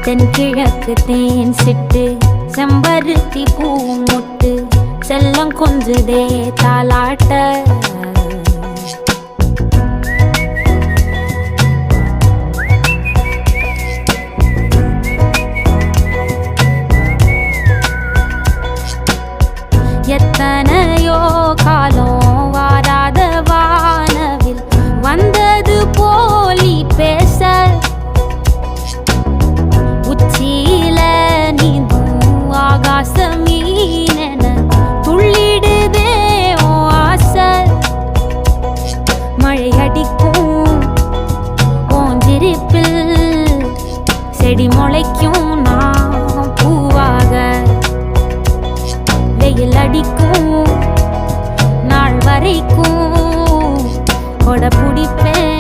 தென்கிழக்கு தேன் சிட்டு செம்பருத்தி பூ முட்டு செல்லம் கொஞ்சுதே தாலாட்ட எத்தனையோ காலம் வாராத வானவில் வந்தது போலி பேச உச்சியில நீந்தும் ஆகாச மீனென துள்ளிடுதே ஓ ஆசை மழை அடிக்கும் ஓஞ்சிருப்பில் செடி முளைக்கும் நான் பூவாக வெயில் அடிக்கும் நாள் வரைக்கும் கொடை பிடிப்பேன்